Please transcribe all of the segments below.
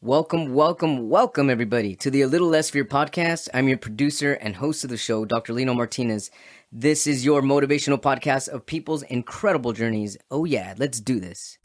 Welcome, everybody, to the A Little Less Fear podcast. I'm your producer and host of the show, Dr. Lino Martinez. This is your motivational podcast of people's incredible journeys. Oh yeah, let's do this.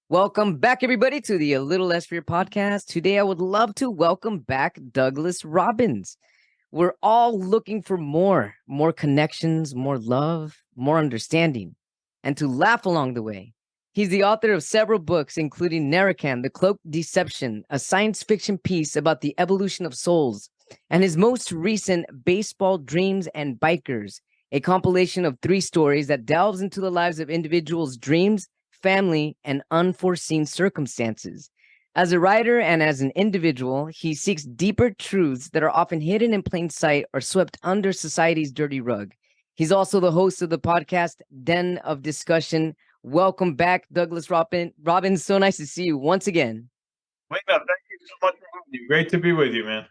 Welcome back, everybody, to the A Little Less Fear podcast. Today, I would love to welcome back Douglas Robbins. We're all looking for more connections, more love, more understanding, and to laugh along the way. He's the author of several books, including Narican, The Cloaked Deception, a science fiction piece about the evolution of souls, and his most recent Baseball Dreams and Bikers, a compilation of 3 stories that delves into the lives of individuals' dreams, family, and unforeseen circumstances. As a writer and as an individual, he seeks deeper truths that are often hidden in plain sight or swept under society's dirty rug. He's also the host of the podcast Den of Discussion. Welcome back, Douglas Robbins. So nice to see you once again. Wait, no, thank you so much for having me. Great to be with you, man.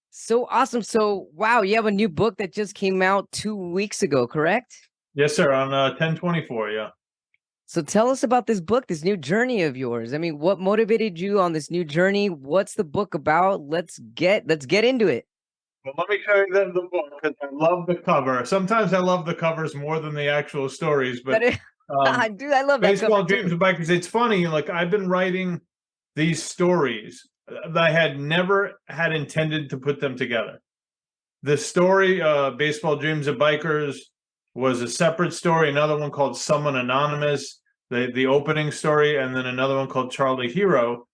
So awesome. So, wow, you have a new book that just came out 2 weeks ago, correct? Yes, sir. On 10/24, yeah. So tell us about this book, this new journey of yours. I mean, what motivated you on this new journey? What's the book about? Let's get into it. Well, let me show you the book because I love the cover. Sometimes I love the covers more than the actual stories, but I love that Baseball cover Dreams too. and Bikers. It's funny, like I've been writing these stories that I had never had intended to put them together. The story, Baseball Dreams and Bikers, was a separate story, another one called Someone Anonymous, the opening story, and then another one called Charlie Hero.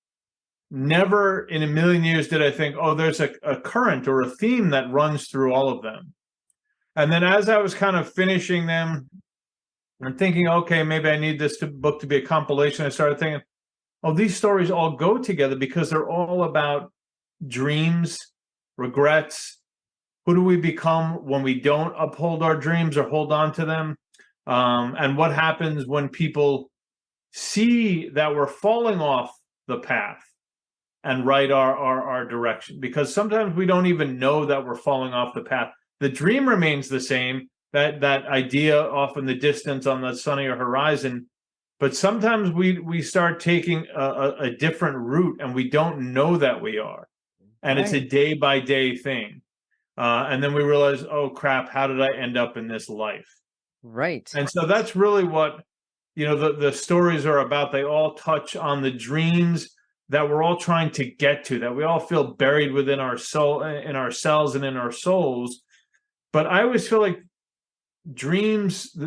Never in a million years did I think, oh, there's a current or a theme that runs through all of them. And then as I was kind of finishing them and thinking, okay, maybe I need this book to be a compilation, I started thinking, oh, these stories all go together because they're all about dreams, regrets. Who do we become when we don't uphold our dreams or hold on to them? And what happens when people see that we're falling off the path and right our direction? Because sometimes we don't even know that we're falling off the path. The dream remains the same, that idea off in the distance on the sunnier horizon. But sometimes we start taking a different route and we don't know that we are. And It's a day-by-day thing. And then we realize, oh, crap, how did I end up in this life? Right. And so that's really what, the stories are about. They all touch on the dreams that we're all trying to get to, that we all feel buried within our soul, in ourselves and in our souls. But I always feel like dreams,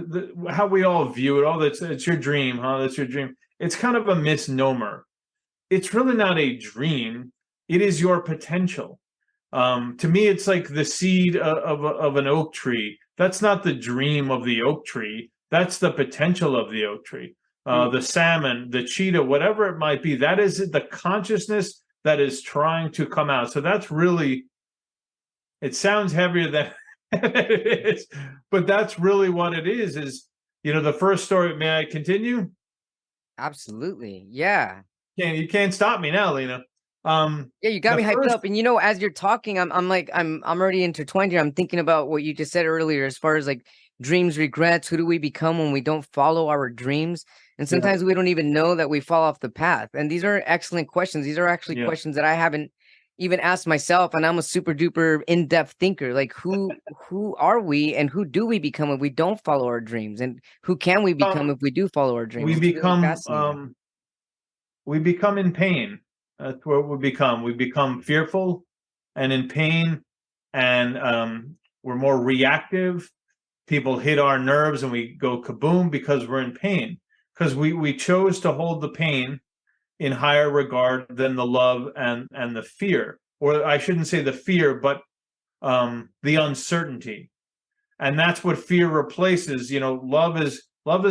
how we all view it, oh, it's your dream, huh? That's your dream. It's kind of a misnomer. It's really not a dream. It is your potential. To me, it's like the seed of an oak tree. That's not the dream of the oak tree. That's the potential of the oak tree. The salmon, the cheetah, whatever it might be, that is the consciousness that is trying to come out. So that's really, it sounds heavier than it is, but that's really what it is, the first story. May I continue? Absolutely. Yeah. You can't stop me now, Lena. Yeah, you got me hyped up. And as you're talking, I'm already intertwined here. I'm thinking about what you just said earlier, as far as like dreams, regrets. Who do we become when we don't follow our dreams? And sometimes we don't even know that we fall off the path. And these are excellent questions. These are actually questions that I haven't even asked myself. And I'm a super duper in-depth thinker. Like who are we and who do we become if we don't follow our dreams? And who can we become if we do follow our dreams? We become in pain. That's what we become. We become fearful and in pain, and we're more reactive. People hit our nerves and we go kaboom because we're in pain. Because we chose to hold the pain in higher regard than the love and the fear. Or I shouldn't say the fear, but the uncertainty. And that's what fear replaces. Love is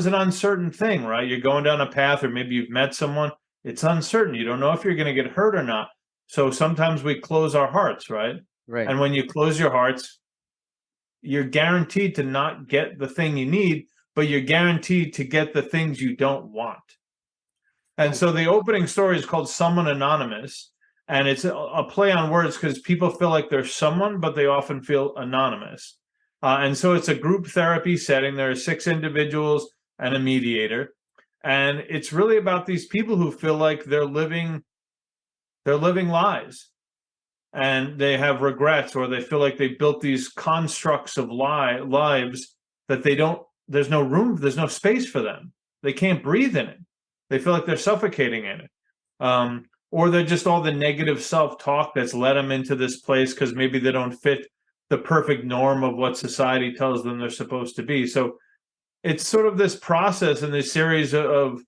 an uncertain thing, right? You're going down a path, or maybe you've met someone. It's uncertain. You don't know if you're going to get hurt or not. So sometimes we close our hearts, right? Right. And when you close your hearts, you're guaranteed to not get the thing you need. but you're guaranteed to get the things you don't want. And so the opening story is called Someone Anonymous, and it's a play on words because people feel like they're someone, but they often feel anonymous. And so it's a group therapy setting. There are 6 individuals and a mediator. And it's really about these people who feel like they're living lies. And they have regrets, or they feel like they built these constructs of lives that there's no room, there's no space for them. They can't breathe in it. They feel like they're suffocating in it. Or they're just all the negative self-talk that's led them into this place because maybe they don't fit the perfect norm of what society tells them they're supposed to be. So it's sort of this process and this series of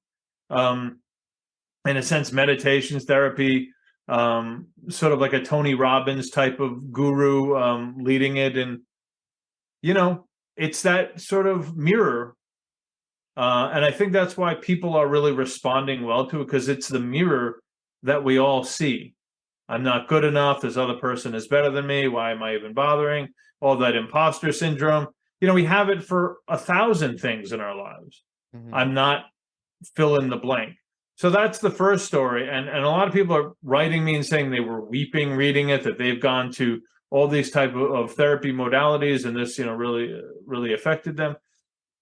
in a sense, meditations, therapy, sort of like a Tony Robbins type of guru leading it. And, it's that sort of mirror. And I think that's why people are really responding well to it, because it's the mirror that we all see. I'm not good enough. This other person is better than me. Why am I even bothering? All that imposter syndrome. We have it for 1,000 things in our lives. Mm-hmm. I'm not fill in the blank. So that's the first story. And a lot of people are writing me and saying they were weeping reading it, that they've gone to all these type of therapy modalities, and this, really affected them.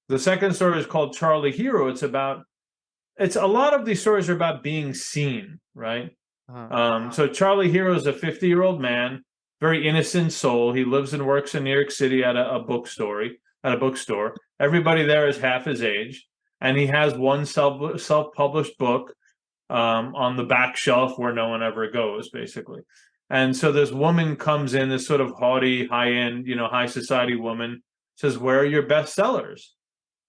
The second story is called Charlie Hero. It's a lot of these stories are about being seen, right? So Charlie Hero is a 50-year-old man, very innocent soul. He lives and works in New York City at a bookstore. Everybody there is half his age. And he has one self-published book on the back shelf where no one ever goes, basically. And so this woman comes in, this sort of haughty, high-end, high society woman, says, "Where are your bestsellers?"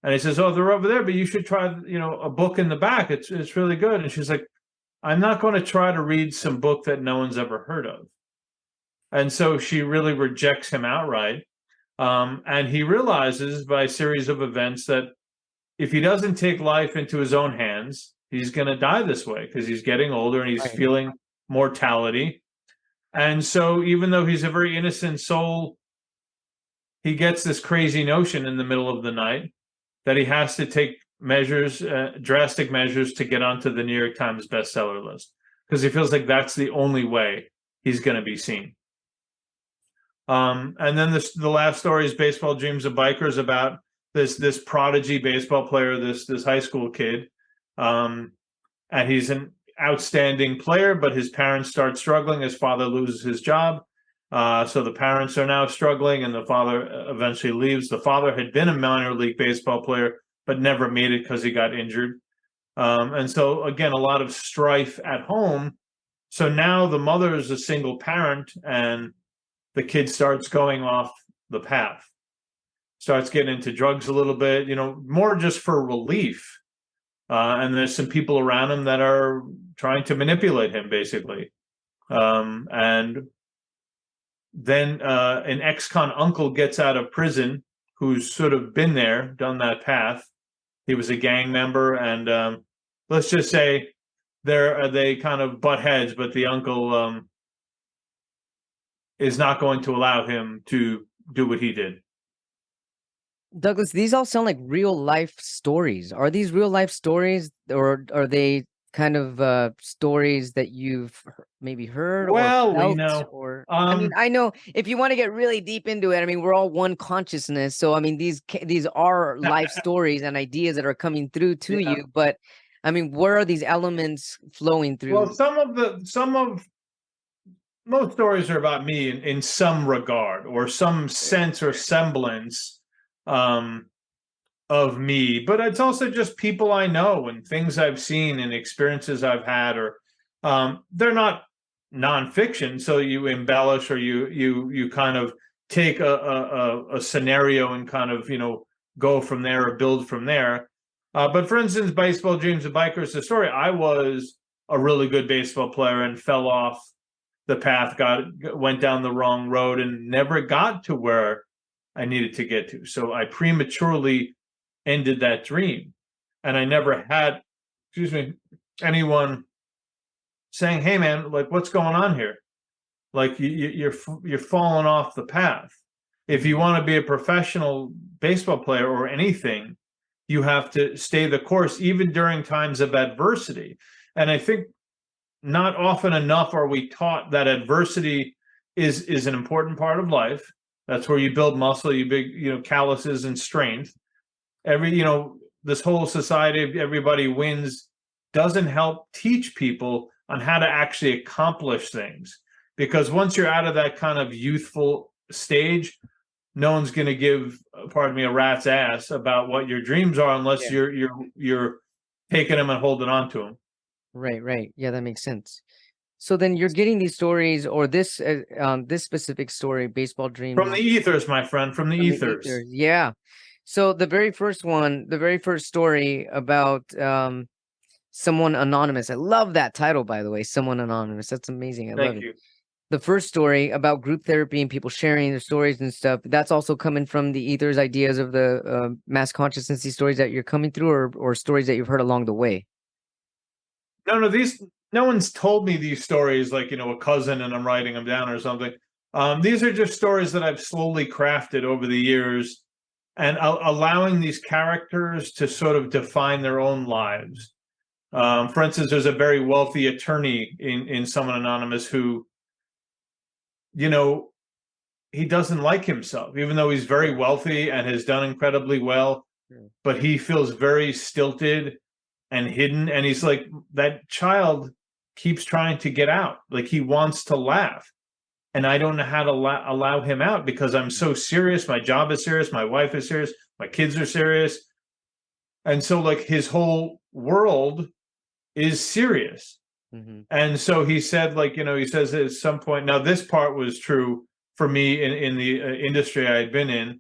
And he says, "Oh, they're over there, but you should try, a book in the back. It's really good." And she's like, "I'm not going to try to read some book that no one's ever heard of." And so she really rejects him outright. And he realizes by a series of events that if he doesn't take life into his own hands, he's going to die this way because he's getting older and he's feeling mortality. And so even though he's a very innocent soul, he gets this crazy notion in the middle of the night that he has to take drastic measures to get onto the New York Times bestseller list, because he feels like that's the only way he's going to be seen. And then the last story is Baseball Dreams of Bikers, about this prodigy baseball player, this high school kid, and he's an outstanding player, but his parents start struggling. His father loses his job, so the parents are now struggling, and the father eventually leaves. The father had been a minor league baseball player, but never made it because he got injured. And so again, a lot of strife at home. So now the mother is a single parent, and the kid starts going off the path. Starts getting into drugs a little bit, more just for relief. And there's some people around him that are trying to manipulate him, basically. And then an ex-con uncle gets out of prison who's sort of been there, done that path. He was a gang member, and let's just say they kind of butt heads, but the uncle is not going to allow him to do what he did. Douglas, these all sound like real life stories. Are these real life stories, or are they kind of stories that you've maybe heard or felt? Or I know if you want to get really deep into it, we're all one consciousness. So these are life stories and ideas that are coming through to you. But where are these elements flowing through? Well, most stories are about me in some regard, or some sense or semblance of me, but it's also just people I know and things I've seen and experiences I've had, or they're not nonfiction, so you embellish, or you kind of take a scenario and kind of go from there or build from there. But for instance, Baseball Dreams of Bikers, the story, I was a really good baseball player and fell off the path, went down the wrong road, and never got to where I needed to get to. So I prematurely ended that dream. And I never had, anyone saying, "Hey man, like what's going on here? Like you're falling off the path. If you want to be a professional baseball player or anything, You have to stay the course, even during times of adversity. And I think not often enough are we taught that adversity is an important part of life. That's where you build muscle, you big, calluses and strength. This whole society, everybody wins, doesn't help teach people on how to actually accomplish things. Because once you're out of that kind of youthful stage, no one's going to give, pardon me, a rat's ass about what your dreams are unless you're taking them and holding on to them. Right. Yeah, that makes sense. So then you're getting these stories, or this specific story, baseball dreams, From the ethers, my friend, from the ethers. Yeah. So the very first story about someone anonymous. I love that title, by the way, Someone Anonymous. That's amazing. I love it. Thank you. The first story about group therapy and people sharing their stories and stuff, that's also coming from the ethers ideas of the mass consciousness, these stories that you're coming through, or stories that you've heard along the way. No, no one's told me these stories like, a cousin and I'm writing them down or something. These are just stories that I've slowly crafted over the years, and allowing these characters to sort of define their own lives. For instance, there's a very wealthy attorney in Someone Anonymous who, he doesn't like himself, even though he's very wealthy and has done incredibly well, but he feels very stilted and hidden. And he's like, that child keeps trying to get out. Like, he wants to laugh. And I don't know how to allow him out because I'm so serious. My job is serious. My wife is serious. My kids are serious. And so, like, his whole world is serious. Mm-hmm. And so he said, like, he says at some point, now this part was true for me in the industry I had been in,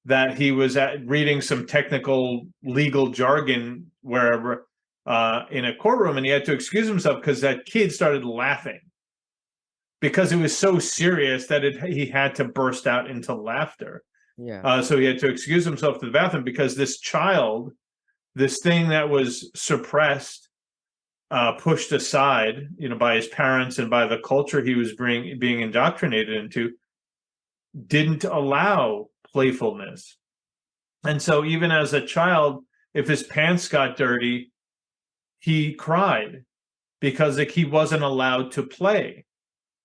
that he was reading some technical legal jargon wherever in a courtroom, and he had to excuse himself because that kid started laughing because it was so serious that he had to burst out into laughter. Yeah. So he had to excuse himself to the bathroom because this child, this thing that was suppressed, pushed aside, by his parents and by the culture he was being indoctrinated into, didn't allow playfulness. And so even as a child, if his pants got dirty, he cried because, like, he wasn't allowed to play.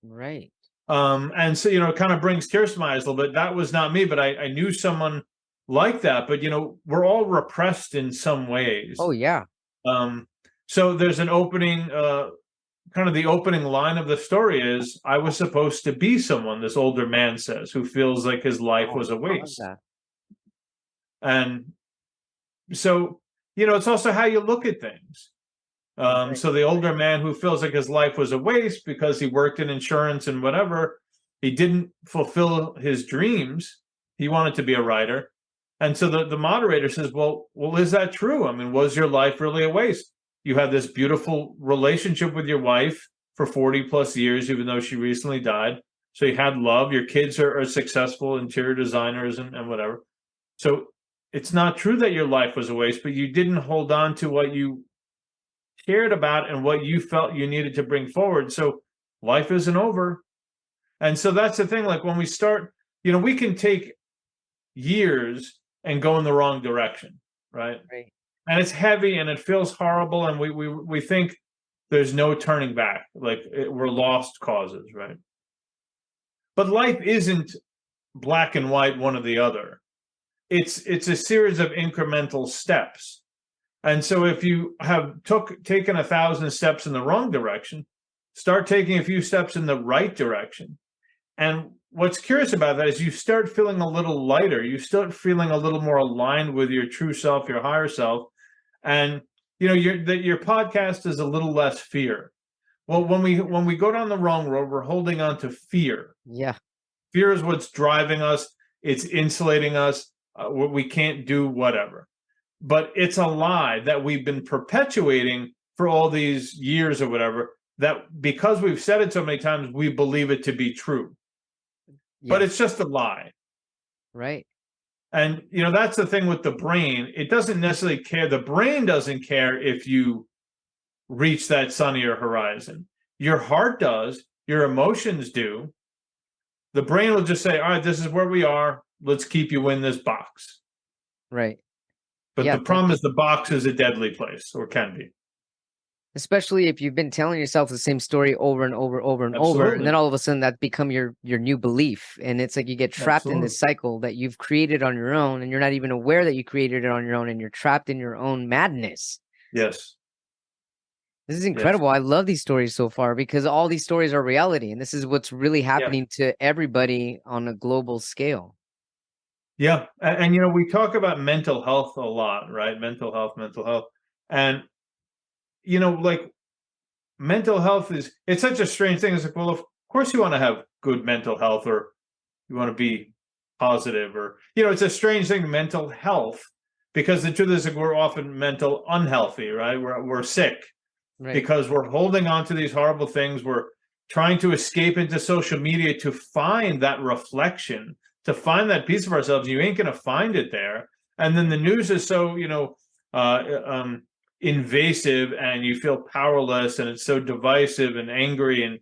Right. And so, it kind of brings tears to my eyes a little bit. That was not me, but I knew someone like that. But, we're all repressed in some ways. Oh, yeah. So there's an opening, kind of the opening line of the story is, I was supposed to be someone, this older man says, who feels like his life was a waste. And so, it's also how you look at things. So the older man who feels like his life was a waste because he worked in insurance and whatever, he didn't fulfill his dreams. He wanted to be a writer. And so the moderator says, well, is that true? I mean, was your life really a waste? You had this beautiful relationship with your wife for 40 plus years, even though she recently died. So you had love. Your kids are successful interior designers and whatever. So it's not true that your life was a waste, but you didn't hold on to what you cared about and what you felt you needed to bring forward. So life isn't over. And so that's the thing. Like, when we start, we can take years and go in the wrong direction, right? And it's heavy and it feels horrible, and we think there's no turning back, like we're lost causes, right? But life isn't black and white, one or the other. It's a series of incremental steps. And so if you have taken 1,000 steps in the wrong direction, start taking a few steps in the right direction. And what's curious about that is you start feeling a little lighter. You start feeling a little more aligned with your true self, your higher self. And, your podcast is a little less fear. Well, when we go down the wrong road, we're holding on to fear. Yeah. Fear is what's driving us. It's insulating us. We can't do whatever. But it's a lie that we've been perpetuating for all these years or whatever, that because we've said it so many times, we believe it to be true. Yeah. But it's just a lie. Right. And, that's the thing with the brain. It doesn't necessarily care. The brain doesn't care if you reach that sunnier horizon. Your heart does. Your emotions do. The brain will just say, all right, this is where we are. Let's keep you in this box. Right. But Yeah, the problem is the box is a deadly place, or can be. especially if you've been telling yourself the same story over and over, over and over, and Absolutely. then all of a sudden that become your new belief, and it's like you get trapped in this cycle that you've created on your own, and you're not even aware that you created it on your own, and you're trapped in your own madness. Yes. This is incredible. I love these stories so far because all these stories are reality, and this is what's really happening to everybody on a global scale. Yeah. And, we talk about mental health a lot, right? Mental health. And, like mental health it's such a strange thing. It's like, well, of course you want to have good mental health, or you want to be positive, or, it's a strange thing, mental health, because the truth is that we're often mental unhealthy, right? We're sick. Right. Because we're holding on to these horrible things. We're trying to escape into social media to find that reflection, to find that piece of ourselves. You ain't going to find it there. And then the news is so, invasive, and you feel powerless, and it's so divisive and angry, and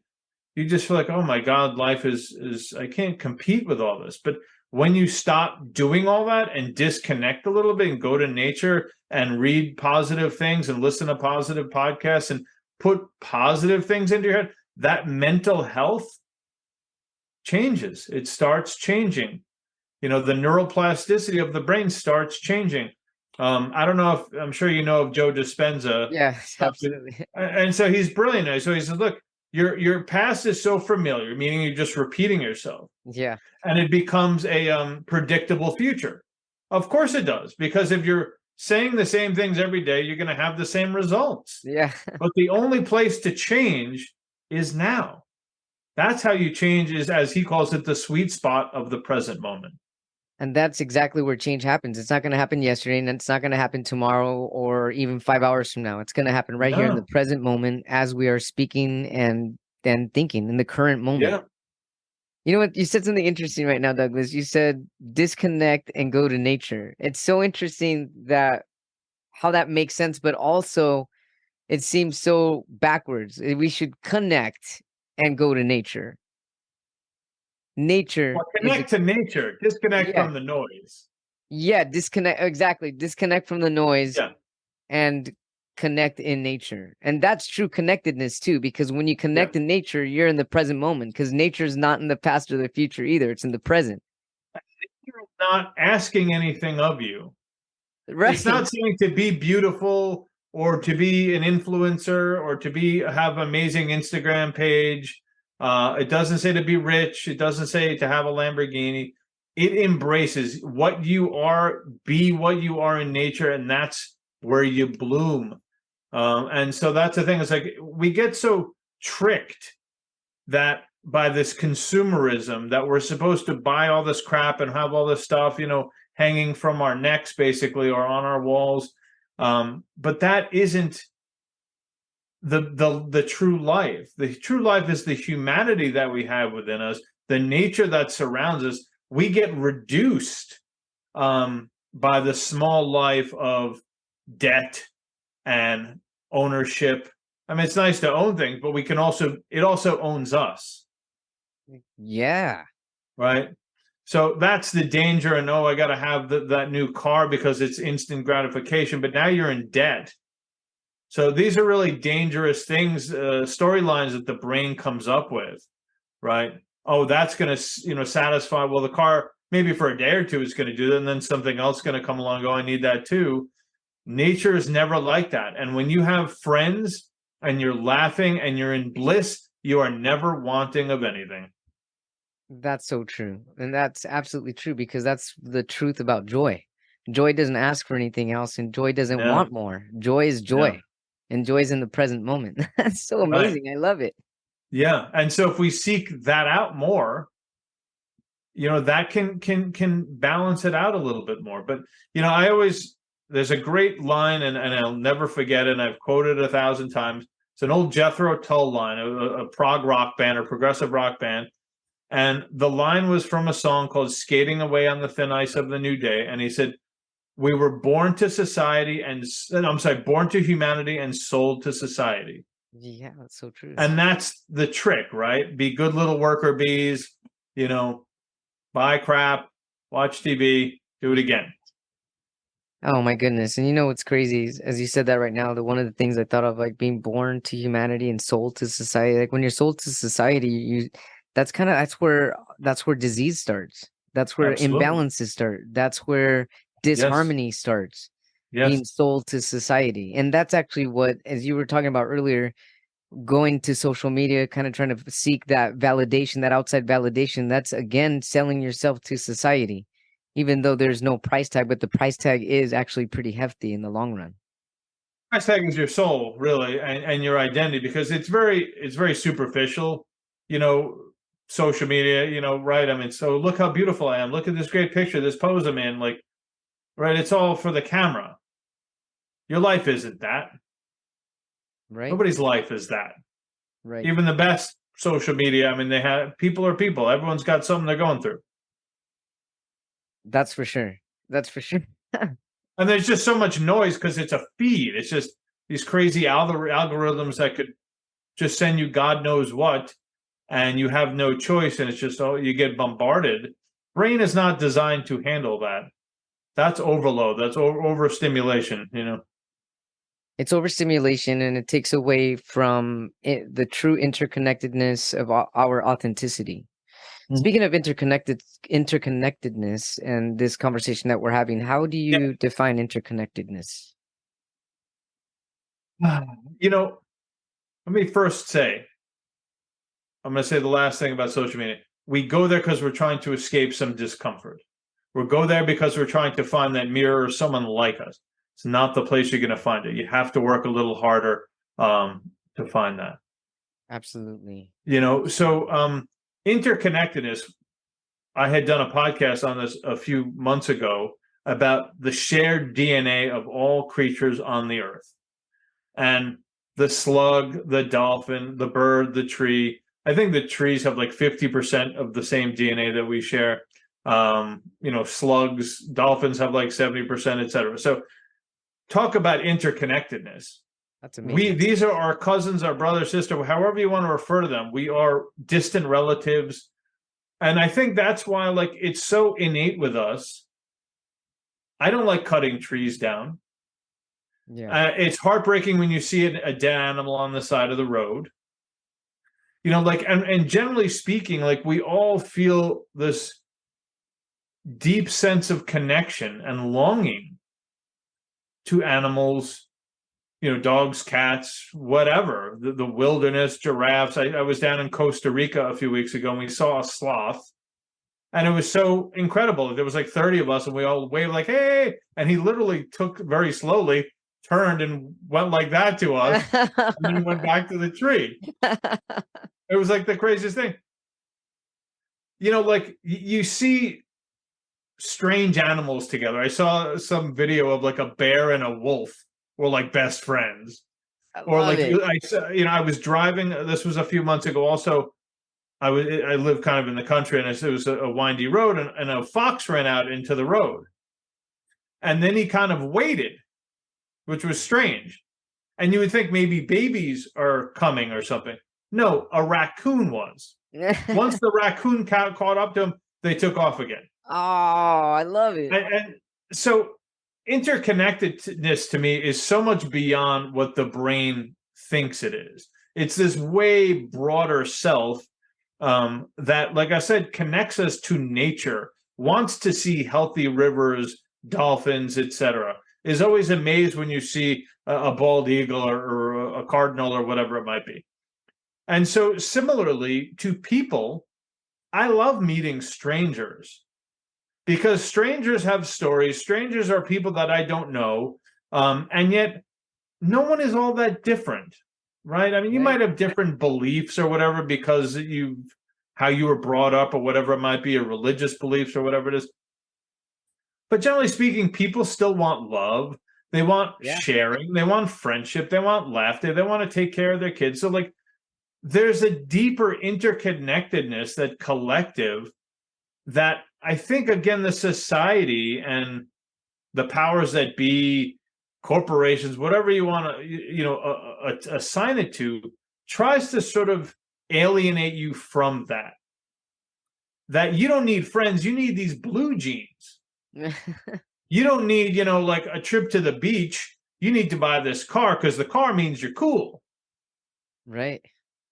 you just feel like, oh my God, life is I can't compete with all this. But when you stop doing all that and disconnect a little bit and go to nature and read positive things and listen to positive podcasts and put positive things into your head, that mental health changes. It starts changing. The neuroplasticity of the brain starts changing. I don't know if, I'm sure you know of Joe Dispenza. Yeah, absolutely. And so he's brilliant. So he says, look, your past is so familiar, meaning you're just repeating yourself. Yeah. And it becomes a predictable future. Of course it does, because if you're saying the same things every day, you're going to have the same results. Yeah. But the only place to change is now. That's how you change, is, as he calls it, the sweet spot of the present moment. And that's exactly where change happens. It's not going to happen yesterday, and it's not going to happen tomorrow or even 5 hours from now. It's going to happen right here in the present moment as we are speaking and then thinking in the current moment. Yeah. You know what? You said something interesting right now, Douglas. You said disconnect and go to nature. It's so interesting that how that makes sense, but also it seems so backwards. We should connect and go to nature. Nature. Well, connect to nature. Disconnect from the noise. Yeah, disconnect. Exactly. Disconnect from the noise and connect in nature. And that's true connectedness too, because when you connect in nature, you're in the present moment, because nature is not in the past or the future either. It's in the present. Nature is not asking anything of you. Right. It's not saying to be beautiful, or to be an influencer, or to have an amazing Instagram page. It doesn't say to be rich. It doesn't say to have a Lamborghini. It embraces what you are, be what you are in nature, and that's where you bloom. And so that's the thing. It's like we get so tricked that by this consumerism, that we're supposed to buy all this crap and have all this stuff, hanging from our necks, basically, or on our walls. But that isn't the true life. The true life is the humanity that we have within us, the nature that surrounds us. We get reduced by the small life of debt and ownership. I mean, it's nice to own things, but it also owns us. Yeah. Right. So that's the danger. And I got to have that new car because it's instant gratification. But now you're in debt. So these are really dangerous things, storylines that the brain comes up with, right? Oh, that's going to, satisfy. Well, the car, maybe for a day or two, is going to do that. And then something else is going to come along and go, I need that too. Nature is never like that. And when you have friends and you're laughing and you're in bliss, you are never wanting of anything. That's so true. And that's absolutely true, because that's the truth about joy. Joy doesn't ask for anything else, and joy doesn't want more. Joy is joy. And joy is in the present moment. That's so amazing. Right. I love it. Yeah. And so if we seek that out more, that can balance it out a little bit more. But, there's a great line, and I'll never forget it, and I've quoted it 1,000 times. It's an old Jethro Tull line, a prog rock band or progressive rock band. And the line was from a song called Skating Away on the Thin Ice of the New Day. And he said, we were born to born to humanity and sold to society. Yeah, that's so true. And that's the trick, right? Be good little worker bees, buy crap, watch TV, do it again. Oh my goodness. And you know what's crazy is, as you said that right now, that one of the things I thought of, like being born to humanity and sold to society. Like when you're sold to society, you that's where disease starts. That's where Absolutely. imbalances start. That's where Yes. disharmony starts, Yes. being sold to society. And that's actually what, as you were talking about earlier, going to social media, kind of trying to seek that validation, that outside validation, that's again selling yourself to society, even though there's no price tag, but the price tag is actually pretty hefty in the long run. Price tag is your soul, really, and your identity, because it's very superficial, you know, social media, right? I mean, so look how beautiful I am. Look at this great picture, this pose I'm in, like, right? It's all for the camera. Your life isn't that. Right? Nobody's life is that. Right. Even the best social media, I mean, they have people are people. Everyone's got something they're going through. That's for sure. That's for sure. And there's just so much noise because it's a feed. It's just these crazy algorithms that could just send you God knows what, and you have no choice. And it's just, oh, you get bombarded. Brain is not designed to handle that. That's overload. That's overstimulation. It's overstimulation and it takes away from the true interconnectedness of our authenticity. Speaking of interconnectedness and this conversation that we're having, how do Yeah. you define interconnectedness? You know, let me first say, I'm going to say the last thing about social media. We go there because we're trying to escape some discomfort. We go there because we're trying to find that mirror or someone like us. It's not the place you're going to find it. You have to work a little harder to find that. Absolutely. So interconnectedness. I had done a podcast on this a few months ago about the shared DNA of all creatures on the earth. And the slug, the dolphin, the bird, the tree. I think the trees have like 50% of the same DNA that we share. Slugs, dolphins have like 70%, et cetera. So talk about interconnectedness. That's amazing. These are our cousins, our brother, sister, however you want to refer to them. We are distant relatives. And I think that's why, like, it's so innate with us. I don't like cutting trees down. Yeah. It's heartbreaking when you see a dead animal on the side of the road. And generally speaking, like, we all feel this deep sense of connection and longing to animals, dogs, cats, whatever, the wilderness, giraffes. I was down in Costa Rica a few weeks ago and we saw a sloth. And it was so incredible. There was like 30 of us and we all waved like, hey. And he literally took very slowly, turned and went like that to us. And then he went back to the tree. It was like the craziest thing. Like you see strange animals together. I saw some video of like a bear and a wolf were like best friends. I Or love like it. I was driving. This was a few months ago. Also, I live kind of in the country, and it was a windy road, and a fox ran out into the road, and then he kind of waited, which was strange. And you would think maybe babies are coming or something. No, a raccoon was. Once the raccoon caught up to him, they took off again. Oh, I love it. And so interconnectedness to me is so much beyond what the brain thinks it is. It's this way broader self that, like I said, connects us to nature, wants to see healthy rivers, dolphins, etc. Is always amazed when you see a bald eagle or a cardinal or whatever it might be. And so similarly to people, I love meeting strangers because strangers have stories. Strangers are people that I don't know. And yet no one is all that different, right? I mean, you Right. might have different beliefs or whatever because how you were brought up or whatever it might be, or religious beliefs or whatever it is. But generally speaking, people still want love. They want Yeah. sharing. They want friendship. They want laughter. They want to take care of their kids. So, like, there's a deeper interconnectedness, that collective, that I think, again, the society and the powers that be, corporations, whatever you want to, assign it to, tries to sort of alienate you from that you don't need friends, you need these blue jeans. You don't need, like a trip to the beach. You need to buy this car because the car means you're cool. Right.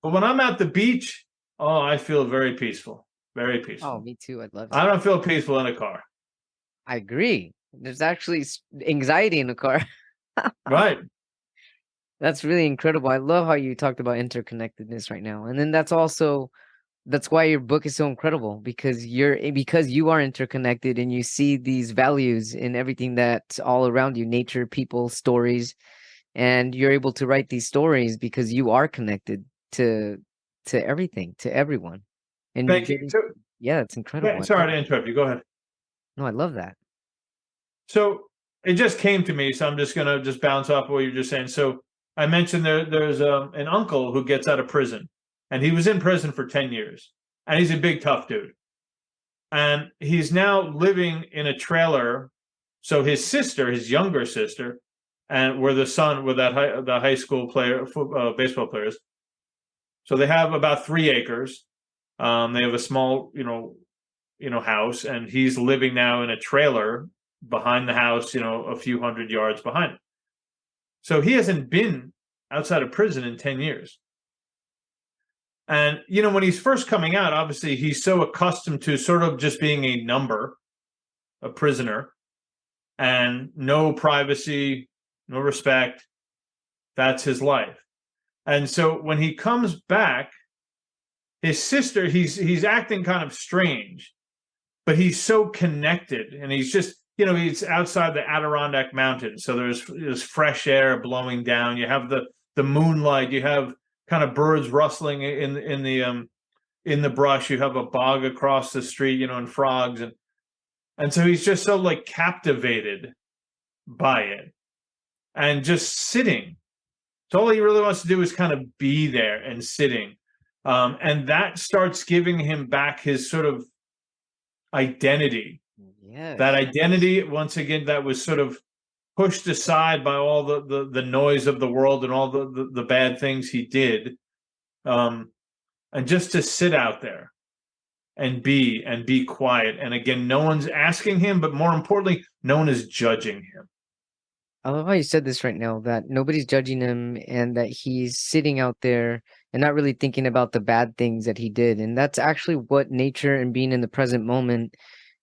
But when I'm at the beach, oh, I feel very peaceful. Very peaceful. Oh, me too. I love it. I don't feel peaceful in a car. I agree. There's actually anxiety in the car. Right. That's really incredible. I love how you talked about interconnectedness right now. And then that's why your book is so incredible, because you are interconnected and you see these values in everything that's all around you, nature, people, stories, and you're able to write these stories because you are connected to everything, to everyone. And Thank you. So, yeah, it's incredible. sorry to interrupt you. Go ahead. No, I love that. So it just came to me, so I'm just gonna just bounce off what you're just saying. So I mentioned there's an uncle who gets out of prison, and he was in prison for 10 years, and he's a big tough dude, and he's now living in a trailer. So his sister, his younger sister, and where the son with the high school player, baseball players. So they have about 3 acres. They have a small, house, and he's living now in a trailer behind the house, a few hundred yards behind it. So he hasn't been outside of prison in 10 years. And, when he's first coming out, obviously he's so accustomed to sort of just being a number, a prisoner, and no privacy, no respect. That's his life. And so when he comes back, his sister, he's acting kind of strange, but he's so connected, and he's just, he's outside the Adirondack Mountains. So there's fresh air blowing down. You have the moonlight. You have kind of birds rustling in the brush. You have a bog across the street, and frogs, and so he's just so like captivated by it, and just sitting. So all he really wants to do is kind of be there and sitting, and that starts giving him back his sort of identity. Yeah. That identity, once again, that was sort of pushed aside by all the noise of the world and all the bad things he did, and just to sit out there and be quiet. And again, no one's asking him, but more importantly, no one is judging him. I love how you said this right now, that nobody's judging him and that he's sitting out there and not really thinking about the bad things that he did. And that's actually what nature and being in the present moment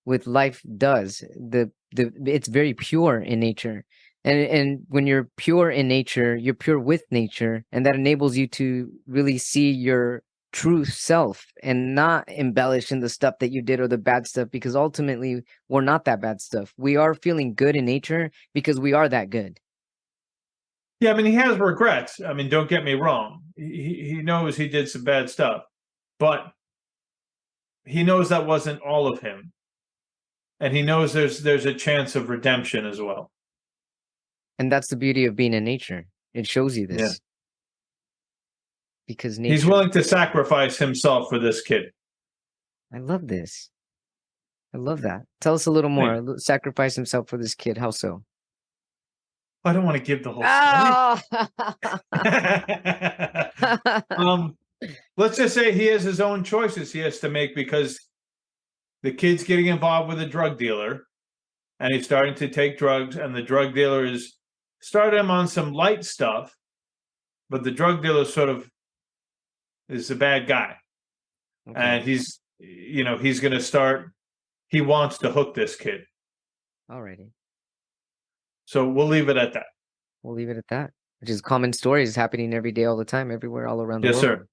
with life does. It's very pure in nature. And when you're pure in nature, you're pure with nature, and that enables you to really see your true self and not embellish in the stuff that you did or the bad stuff, because ultimately we're not that bad stuff. We are feeling good in nature because we are that good. Yeah, I mean, he has regrets. I mean, don't get me wrong. He knows he did some bad stuff, but he knows that wasn't all of him. And he knows there's a chance of redemption as well. And that's the beauty of being in nature. It shows you this. Yeah. Because nature, he's willing to sacrifice himself for this kid. I love this. I love that. Tell us a little more. Sacrifice himself for this kid. How so? I don't want to give the whole story. Let's just say he has his own choices he has to make, because the kid's getting involved with a drug dealer, and he's starting to take drugs, and the drug dealer is starting him on some light stuff, but the drug dealer sort of is a bad guy. Okay. And he's going to start, he wants to hook this kid. Alrighty. So we'll leave it at that. We'll leave it at that, which is common stories happening every day, all the time, everywhere, all around the world. Yes, sir.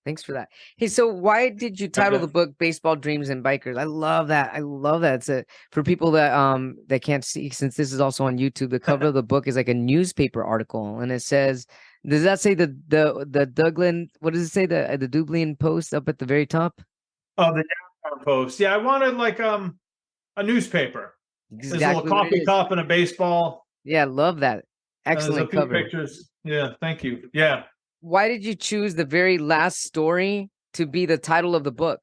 Thanks for that. Hey, so why did you title the book "Baseball Dreams and Bikers"? I love that. I love that. It's for people that can't see, since this is also on YouTube. The cover of the book is like a newspaper article, and it says, does that say the Douglas? What does it say? The Dublin Post up at the very top? Oh, the Downtown Post. Yeah, I wanted like a newspaper. Exactly. There's a little coffee cup and a baseball. Yeah, I love that. Excellent cover. Pictures. Yeah, thank you. Yeah. Why did you choose the very last story to be the title of the book?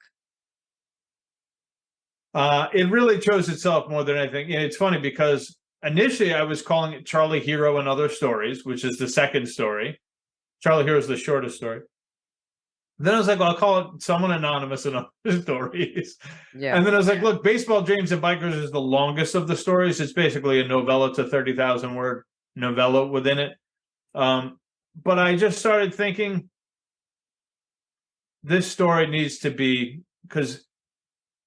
It really chose itself more than anything. And it's funny because initially I was calling it Charlie Hero and Other Stories, which is the second story. Charlie Hero is the shortest story. Then I was like, well, I'll call it Someone Anonymous and Other Stories. Yeah. And then I was like, look, Baseball Dreams and Bikers is the longest of the stories. It's basically a novella. It's a 30,000 word novella within it. But I just started thinking this story needs to be, because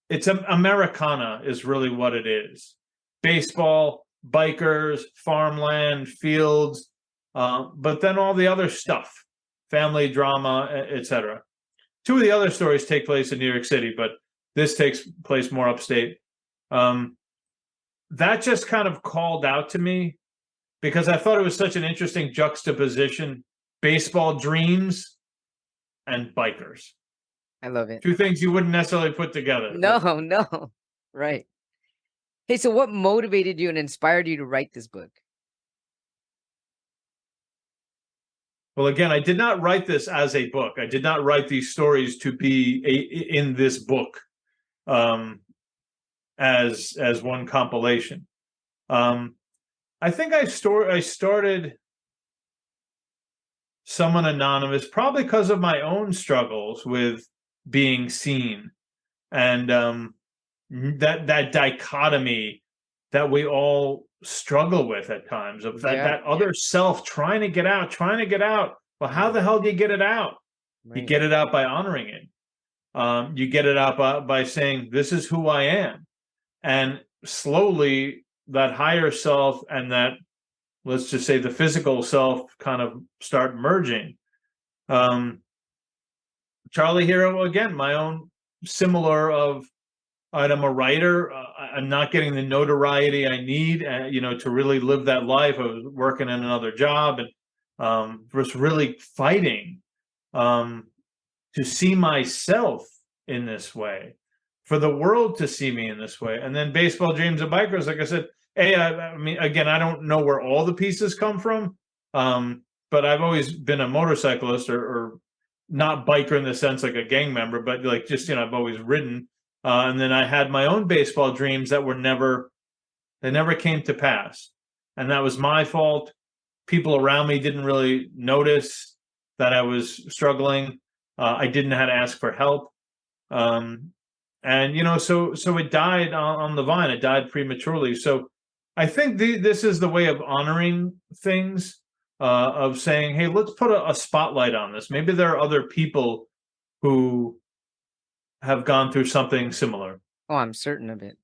it's Americana is really what it is. Baseball, bikers, farmland, fields, but then all the other stuff, family drama, etc. Two of the other stories take place in New York City, but this takes place more upstate. That just kind of called out to me because I thought it was such an interesting juxtaposition: baseball dreams and bikers. I love it. Two things you wouldn't necessarily put together. No, no. Right. Hey, so what motivated you and inspired you to write this book? Well, again, I did not write this as a book. I did not write these stories to be in this book as one compilation. I think I started Someone Anonymous probably because of my own struggles with being seen, and that dichotomy that we all struggle with at times, of that other self trying to get out. Well, how the hell do you get it out? Right. You get it out by honoring it. You get it out by saying, this is who I am. And slowly that higher self and that, let's just say, the physical self kind of start merging. Charlie Hero, again, my own similar of, I'm a writer. I'm not getting the notoriety I need, to really live that life. I was working in another job and was really fighting to see myself in this way, for the world to see me in this way. And then Baseball Dreams and Bikers, like I said, I mean, again, I don't know where all the pieces come from, but I've always been a motorcyclist, or not biker in the sense like a gang member, but like just, I've always ridden. And then I had my own baseball dreams that they never came to pass. And that was my fault. People around me didn't really notice that I was struggling. I didn't know how to ask for help. And, so it died on the vine. It died prematurely. So I think this is the way of honoring things, of saying, hey, let's put a spotlight on this. Maybe there are other people who have gone through something similar. Oh, I'm certain of it.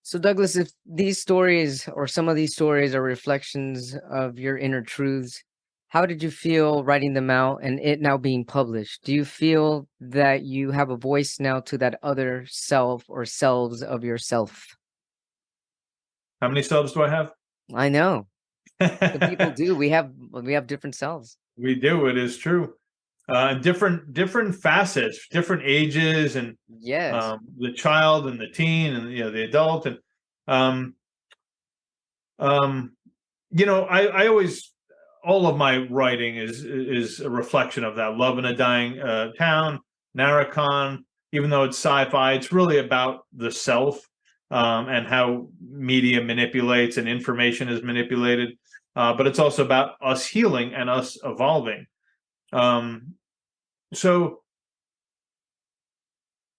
So, Douglas, if these stories or some of these stories are reflections of your inner truths, how did you feel writing them out and it now being published? Do you feel that you have a voice now to that other self or selves of yourself? How many selves do I have? I know. The people do. We have different selves. We do. It is true. Different facets, different ages, and yes, the child and the teen, and the adult, and I always, all of my writing is a reflection of that. Love in a Dying Town, Narican, even though it's sci-fi, it's really about the self, and how media manipulates and information is manipulated, but it's also about us healing and us evolving. So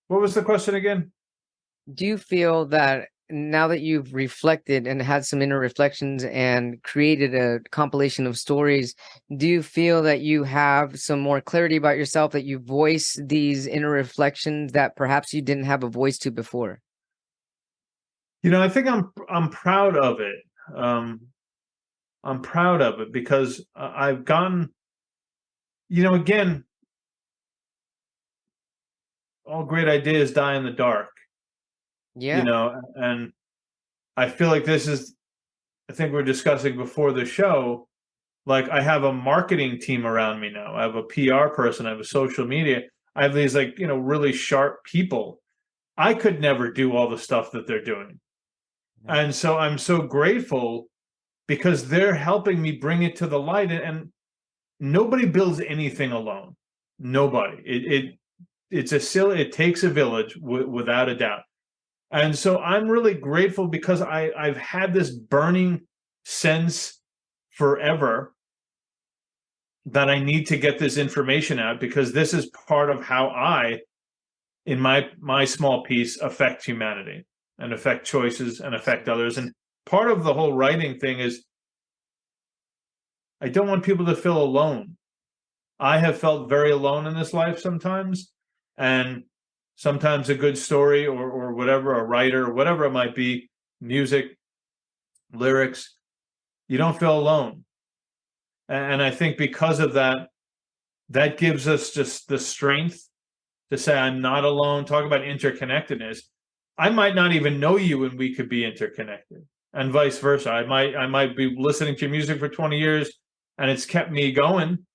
what was the question again? Do you feel that now that you've reflected and had some inner reflections and created a compilation of stories, do you feel that you have some more clarity about yourself, that you voice these inner reflections that perhaps you didn't have a voice to before? I think I'm proud of it. I'm proud of it because I've gotten, again, all great ideas die in the dark. Yeah. And I feel like this is, I think we're discussing before the show, like I have a marketing team around me now. I have a PR person, I have a social media. I have these really sharp people. I could never do all the stuff that they're doing. No. And so I'm so grateful because they're helping me bring it to the light, and nobody builds anything alone. Nobody. It takes a village without a doubt. And so I'm really grateful because I've had this burning sense forever that I need to get this information out, because this is part of how I, in my small piece, affect humanity and affect choices and affect others. And part of the whole writing thing is I don't want people to feel alone. I have felt very alone in this life sometimes, and sometimes a good story or whatever, a writer, or whatever it might be, music, lyrics, you don't feel alone. And I think because of that, that gives us just the strength to say, I'm not alone. Talk about interconnectedness. I might not even know you and we could be interconnected, and vice versa. I might be listening to your music for 20 years and it's kept me going,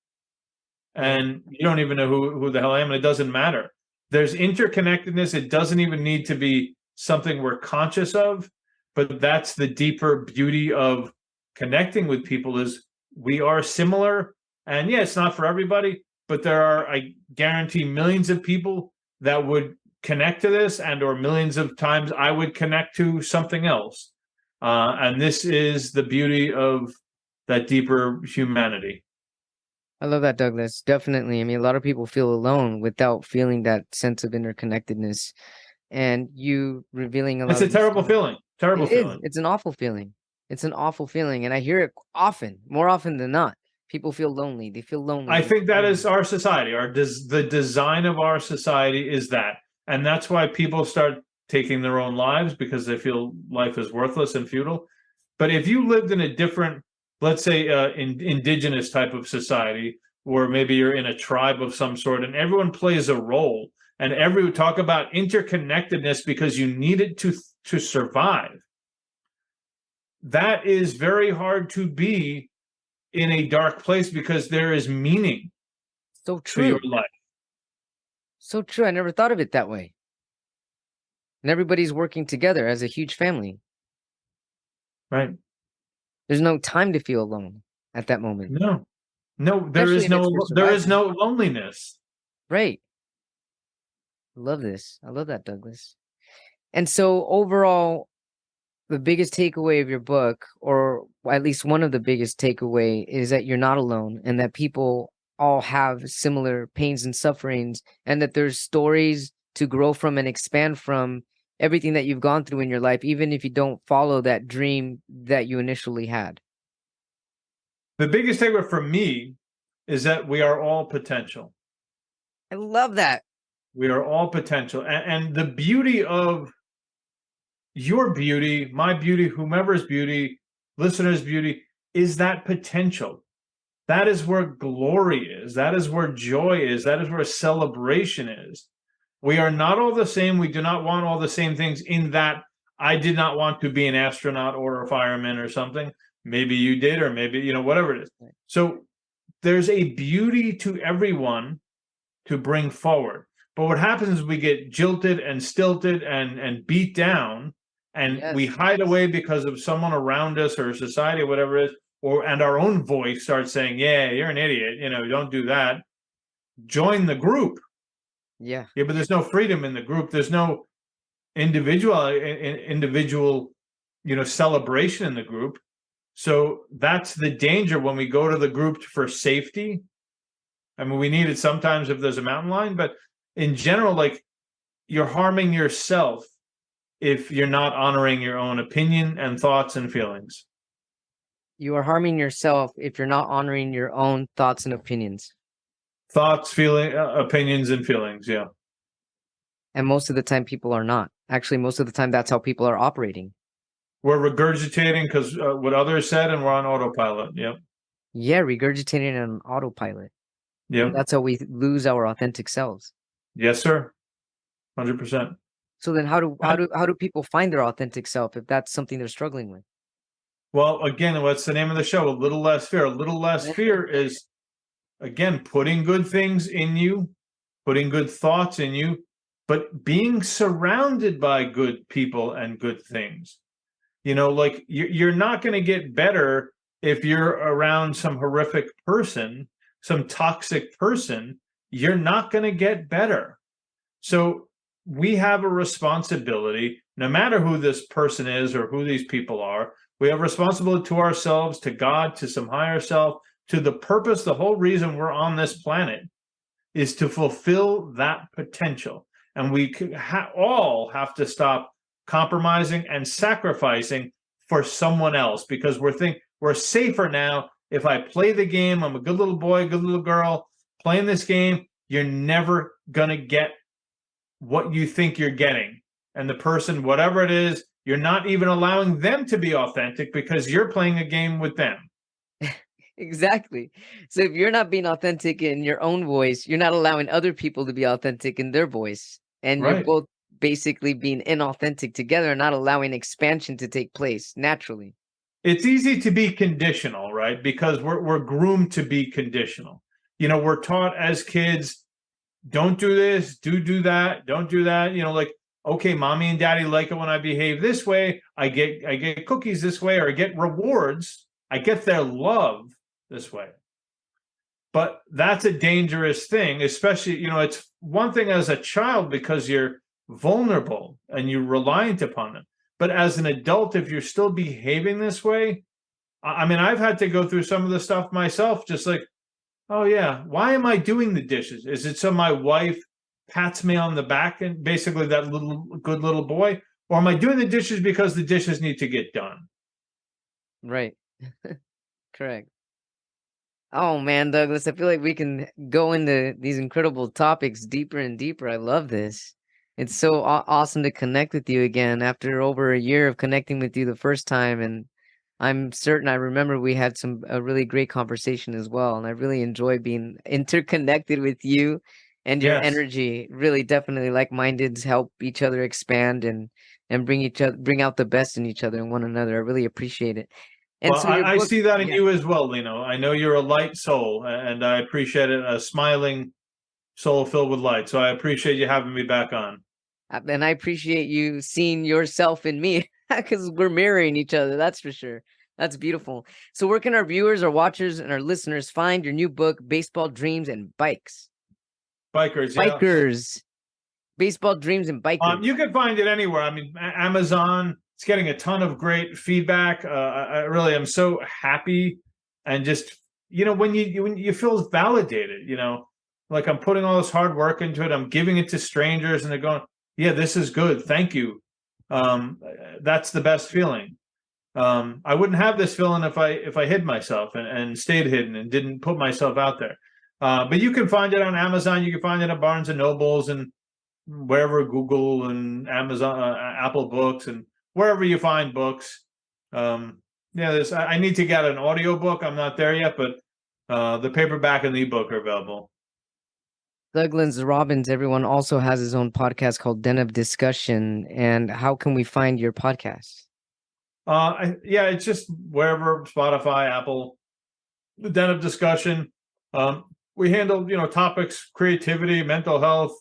and you don't even know who the hell I am, and it doesn't matter. There's interconnectedness. It doesn't even need to be something we're conscious of, but that's the deeper beauty of connecting with people, is we are similar. And yeah, it's not for everybody, but there are, I guarantee, millions of people that would connect to this, and or millions of times I would connect to something else. And this is the beauty of that deeper humanity. I love that, Douglas. Definitely. I mean, a lot of people feel alone without feeling that sense of interconnectedness. And you revealing a lot It's a of these terrible stories. feeling. Terrible It is. feeling. It's an awful feeling. It's an awful feeling. And I hear it often, more often than not. People feel lonely. They feel lonely. I They think feel that lonely. is our society. The design of our society is that. And that's why people start taking their own lives, because they feel life is worthless and futile. But if you lived in a different, let's say, indigenous type of society, or maybe you're in a tribe of some sort, and everyone plays a role, and everyone talk about interconnectedness because you need it to survive. That is very hard to be in a dark place, because there is meaning So to your true. life. So true. I never thought of it that way. And everybody's working together as a huge family. Right. There's no time to feel alone at that moment. No, Especially if it's for there is survival. no loneliness. Right. I love this. I love that, Douglas. And so overall, the biggest takeaway of your book, or at least one of the biggest takeaway, is that you're not alone, and that people all have similar pains and sufferings, and that there's stories to grow from and expand from everything that you've gone through in your life, even if you don't follow that dream that you initially had. The biggest takeaway for me is that we are all potential. I love that. We are all potential. And the beauty of your beauty, my beauty, whomever's beauty, listener's beauty, is that potential. That is where glory is. That is where joy is. That is where celebration is. We are not all the same. We do not want all the same things, in that I did not want to be an astronaut or a fireman or something. Maybe you did, or maybe, whatever it is. So there's a beauty to everyone to bring forward. But what happens is we get jilted and stilted and beat down, and Yes. we hide away because of someone around us or society or whatever it is, and our own voice starts saying, yeah, you're an idiot, don't do that. Join the group. Yeah. Yeah, but there's no freedom in the group. There's no individual, celebration in the group. So that's the danger when we go to the group for safety. I mean, we need it sometimes if there's a mountain lion, but in general, like, you're harming yourself if you're not honoring your own opinion and thoughts and feelings. You are harming yourself if you're not honoring your own thoughts and opinions. Thoughts, opinions, and feelings. Yeah. And most of the time, people are not. Actually, most of the time, that's how people are operating. We're regurgitating because what others said, and we're on autopilot. Yep. Yeah, regurgitating on autopilot. Yep. And that's how we lose our authentic selves. Yes, sir. 100%. So then how do people find their authentic self if that's something they're struggling with? Well, again, what's the name of the show? A Little Less Fear. A Little Less Fear is, again, putting good things in you, putting good thoughts in you, but being surrounded by good people and good things. Like, you're not going to get better if you're around some horrific person, some toxic person. You're not going to get better. So we have a responsibility, no matter who this person is or who these people are. We have responsibility to ourselves, to God, to some higher self, to the purpose, the whole reason we're on this planet is to fulfill that potential. And we all have to stop compromising and sacrificing for someone else, because we're safer now. If I play the game, I'm a good little boy, good little girl, playing this game, you're never going to get what you think you're getting. And the person, whatever it is, you're not even allowing them to be authentic because you're playing a game with them. Exactly. So if you're not being authentic in your own voice, you're not allowing other people to be authentic in their voice. And you're Right. both basically being inauthentic together, not allowing expansion to take place naturally. It's easy to be conditional, right? Because we're groomed to be conditional. We're taught as kids, don't do this, do that, don't do that. Like, okay, mommy and daddy like it when I behave this way. I get cookies this way, or I get rewards. I get their love this way. But that's a dangerous thing, especially, it's one thing as a child because you're vulnerable and you're reliant upon them. But as an adult, if you're still behaving this way, I mean, I've had to go through some of the stuff myself, just like, oh yeah, why am I doing the dishes? Is it so my wife pats me on the back and basically that good little boy? Or am I doing the dishes because the dishes need to get done? Right. Correct. Oh man, Douglas, I feel like we can go into these incredible topics deeper and deeper. I love this. It's so awesome to connect with you again after over a year of connecting with you the first time. And I'm certain I remember we had a really great conversation as well. And I really enjoy being interconnected with you and your Yes. energy. Really, definitely like-minded, help each other expand and bring out the best in each other and one another. I really appreciate it. And Well, so your I book, see that in yeah. you as well, Lino. I know you're a light soul, and I appreciate it, a smiling soul filled with light. So I appreciate you having me back on. And I appreciate you seeing yourself in me because we're mirroring each other. That's for sure. That's beautiful. So where can our viewers, our watchers, and our listeners find your new book, Baseball Dreams and Bikes? Bikers, yeah. Bikers. Baseball Dreams and Bikers. You can find it anywhere. I mean, Amazon. It's getting a ton of great feedback. I really am so happy, and just when you feel validated, like I'm putting all this hard work into it. I'm giving it to strangers, and they're going, "Yeah, this is good. Thank you." That's the best feeling. I wouldn't have this feeling if I hid myself and stayed hidden and didn't put myself out there. But you can find it on Amazon. You can find it at Barnes and Nobles and wherever, Google and Amazon, Apple Books, and wherever you find books. I need to get an audio book. I'm not there yet, but the paperback and the ebook are available. Douglas Robbins, everyone, also has his own podcast called Den of Discussion. And how can we find your podcast? It's just wherever, Spotify, Apple, the Den of Discussion. We handle, topics, creativity, mental health,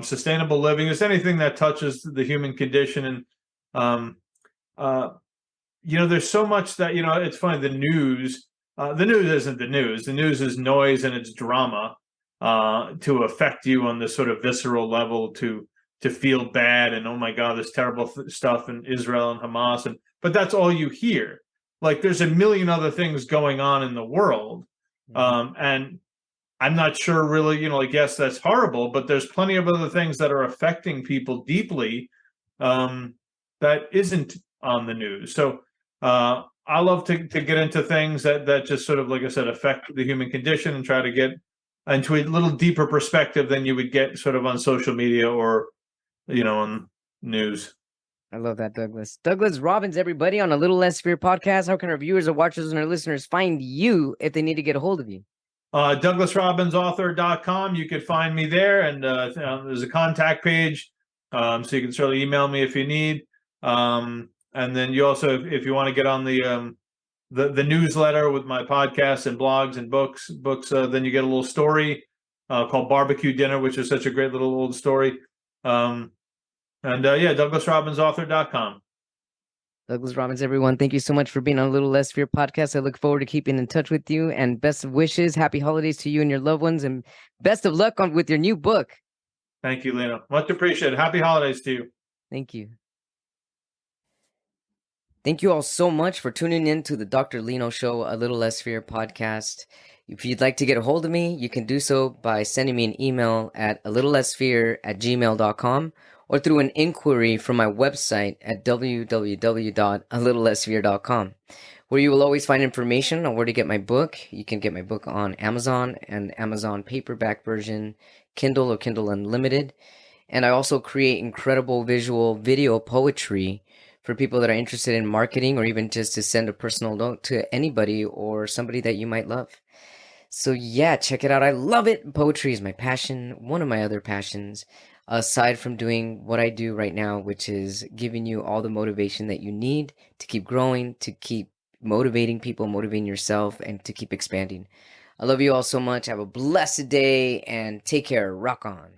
sustainable living. It's anything that touches the human condition. And, there's so much that, it's funny, the news isn't the news. The news is noise and it's drama to affect you on this sort of visceral level, to feel bad and, oh my God, this terrible stuff in Israel and Hamas. But that's all you hear. Like, there's a million other things going on in the world. And I'm not sure really, yes, that's horrible, but there's plenty of other things that are affecting people deeply that isn't on the news. So I love to get into things that just sort of, like I said, affect the human condition and try to get into a little deeper perspective than you would get sort of on social media or, on news. I love that, Douglas. Douglas Robbins, everybody, on A Little Less Fear podcast. How can our viewers, our watchers, and our listeners find you if they need to get a hold of you? DouglasRobinsAuthor.com. You could find me there, and there's a contact page, so you can certainly email me if you need. And then you also, if you want to get on the newsletter with my podcasts and blogs and books, then you get a little story called Barbecue Dinner, which is such a great little old story. DouglasRobinsAuthor.com. Douglas Robbins, everyone, thank you so much for being on A Little Less Fear podcast. I look forward to keeping in touch with you, and best of wishes. Happy holidays to you and your loved ones, and best of luck with your new book. Thank you, Lino. Much appreciated. Happy holidays to you. Thank you. Thank you all so much for tuning in to the Dr. Lino Show, A Little Less Fear podcast. If you'd like to get a hold of me, you can do so by sending me an email at a little less fear at gmail.com or through an inquiry from my website at www.alittlelessfear.com, where you will always find information on where to get my book. You can get my book on Amazon and Amazon paperback version, Kindle or Kindle Unlimited. And I also create incredible visual video poetry for people that are interested in marketing or even just to send a personal note to anybody or somebody that you might love. So yeah, check it out. I love it. Poetry is my passion, one of my other passions, aside from doing what I do right now, which is giving you all the motivation that you need to keep growing, to keep motivating people, motivating yourself, and to keep expanding. I love you all so much. Have a blessed day and take care. Rock on.